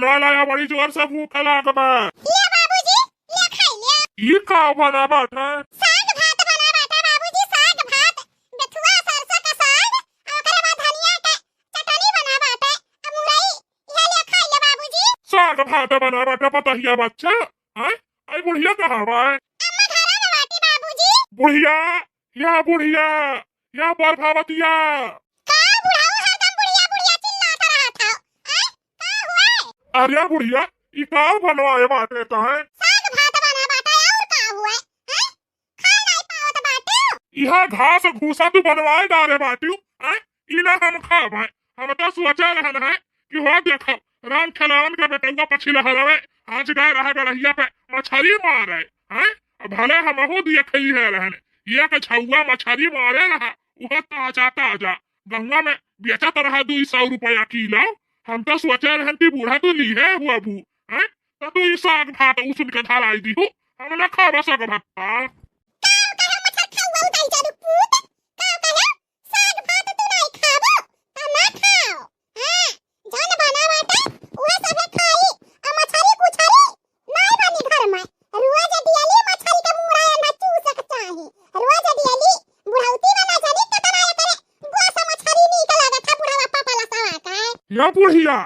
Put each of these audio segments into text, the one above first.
बनवा लाया, बड़ी जोर से भूख लाग बा। ये बाबूजी, ये खाई ले। ये का बना बाटा? साग भात बना बाटा बाबूजी, साग भात, बथुआ सरसों का साग, और ओकरे बाद धनिया के चटनी बना बाटा, अब मुरई ये ले खाई ले बाबूजी। साग भात बना बाटा पतहिया बच्चा। हैं? आई बुढ़िया कहाँ बा? अम्मा घरे में बाटी बाबूजी। बुढ़िया, बुढ़िया, या प्रभावतिया। का बुढ़ाऊ हरदम बुढ़िया बुढ़िया चिल्लाता रहत हो। का हुआ? अरे बुढ़िया, ई का बनवाए बाटे कहे? साग भात बना बाटा, और का हुआ? हैं? खा नहीं पावत बाटे। यह घास भूसा तू बनवाए डाले बाटू। हैं? इना हम खावे। हम तो सोचा रहन है कि हो देखो राम खिलावन के बेटुआ पछिला हरवे आज गए रहा गलहिया पे मछली मारे। हैं? भले हमहू देखई है रहन ये के छौआ मछली मारे रहा वह ताजा ताजा गंगा में बेचत रहा 200 रुपया किलो। हम तो सोचे रहन कि बूढ़ा तो ली है हुआ बू। हैं? तो तू ई साग भात उसन के धराई दी हो। हम ना खावा साग भात। का कहे मछर खाऊ उताई जादू पूत। का कहे साग भात तू नहीं खाबो त ना खाओ। हां जन बना बाटे उहे सबे खाई आ मछरी कुछरी नहीं बनी घर में। रोज दियाली मछरी के मुंह ना चूसक चाही। रोज दियाली बुढ़ौती में ना जानी कतना करे गोसा मछरी नीक लागत है बुढ़ावा पापा लसवा का। या बुढ़िया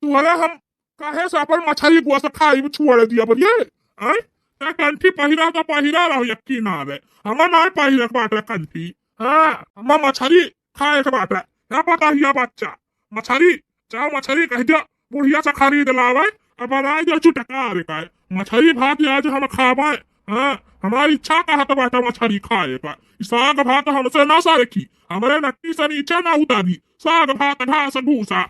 तुहरा हम काहे से अपन मछली गोस खाई छोड़ दिया बरिए। हैं? ते कंठी पहिरा तो पहिरा रहो यक्की ना रे। हम ना पहिरा बाटे कंठी। हां हम मछली खाए के बाटे। या पता हिया बच्चा मछली चाहो मछली कह दिया बुढ़िया से खरीद लावे अब बनाई दे चुटका रे का मछली भात आज हम खावे। हां हमारी इच्छा कहत बाटे मछली खाए का। साग भात हमसे ना सारखी हमरे नक्की से नीचे ना उतारी साग भात घास भूसा।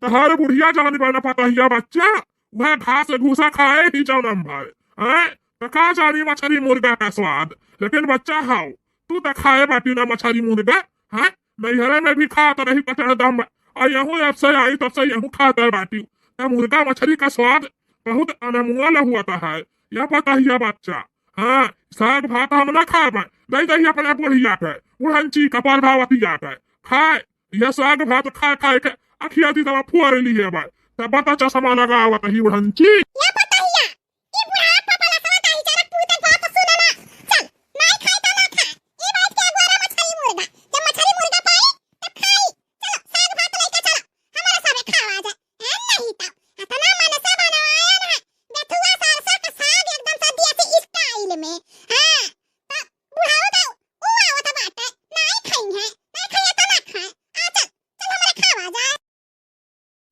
तहार बुढ़िया जवन बना पता हिया बच्चा वह घास भूसा खाए ही जौनम भाई। हैं? तो का जानी मछली मुर्गा का स्वाद लेकिन बच्चा हाउ तू तो खाए बाटी ना मछली मुर्गा। हैं? नैहरे में भी खाता रही कचरा दम और यहूँ अब से आई तब से यहूँ खाता बाटी तो मुर्गा मछली का स्वाद बहुत अनमोल हुआ है। यह पता हिया बच्चा। हाँ साग भात हम ना खाए नहीं दही अपने बुढ़िया के बुढ़ंची का प्रभावतिया के खाए यह साग भात खा खाए के अखिया दी दवा फुआर ली है भाई तब बता चश्मा लगावत ही बुढ़ंची। ये पतहिया ई बुढ़ा पापा लसवा काई जरा पूतन बात सुन ना। चल नहीं खाई त ना खा ई बात के गोरा मछली मुर्गा जब मछली मुर्गा पाई तब खाई। चलो साग भात लेके चलो हमारा सबे खावा जाए। नहीं तो इतना मन से बनवाया ना बथुआ सरसों का साग एकदम सदिया से स्टाइल में। हां तो बुढ़ाओ तो ऊ आवत बाटे नहीं खाई है नहीं खाई त ना खा। आ चल चल हमारे खावा जाए।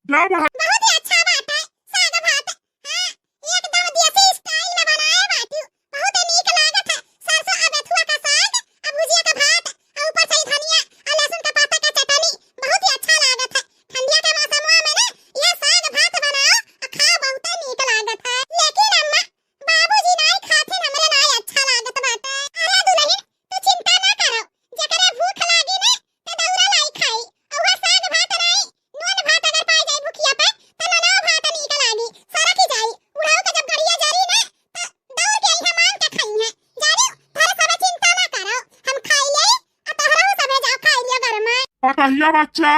जा बुढ़ा बहुत ही अच्छा बात है साग भात। हां एकदम देसी स्टाइल में बनाए बाटू बहुत नीक लागत है। सरसों आ बथुआ का साग आ भुजिया का भात और ऊपर से धनिया और लहसुन का पत्ता का चटनी बहुत ही अच्छा लागत है। ठंडिया के मौसम में ना यह साग भात बनाओ और खाओ बहुत नीक लागत है। लेकिन अम्मा बाबूजी नहीं खाथिन हमरे नहीं अच्छा लागत बाटे। अरे दुल्हन तू चिंता ना करो जकरे भूख लागी ना ते दौरा लाई खाई और वह साग भात नहीं नून भात अगर पाई जाए भूखिया पे त ननो भात नीक लागी सरक ही जाई। बुढ़ाऊ के जब गड़िया जरी ना त दौड़ के इहा मांग के खाई है। जानी थारे सबे चिंता ना करो हम खाई ले आ तोहरा सबे जाओ खाई लियो घर में। पता हिया बच्चा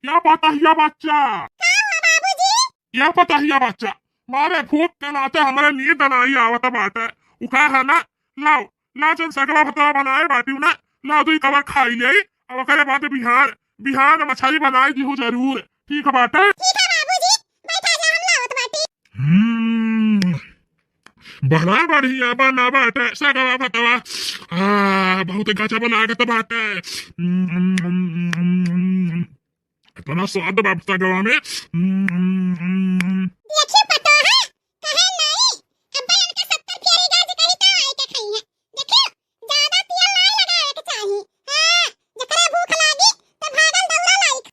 या पता हिया बच्चा का हुआ बाबूजी? या पता हिया बच्चा मारे भूख के नाते हमारे नींद नहीं आवत बाटे उखा है ना लाओ ला जन सगवा भतवा बनाए बाटी ना ला तू कवर खाई ले और ओकरे बाद बिहार बिहार मछली बनाई दी जरूर ठीक बाटे। ठीक है बाबूजी बैठा जा हम लावत बाटी। बड़ा बढ़िया बना बाटे सगवा भतवा बहुत गजब लागत बाटे। इतना स्वाद बाप सगवा में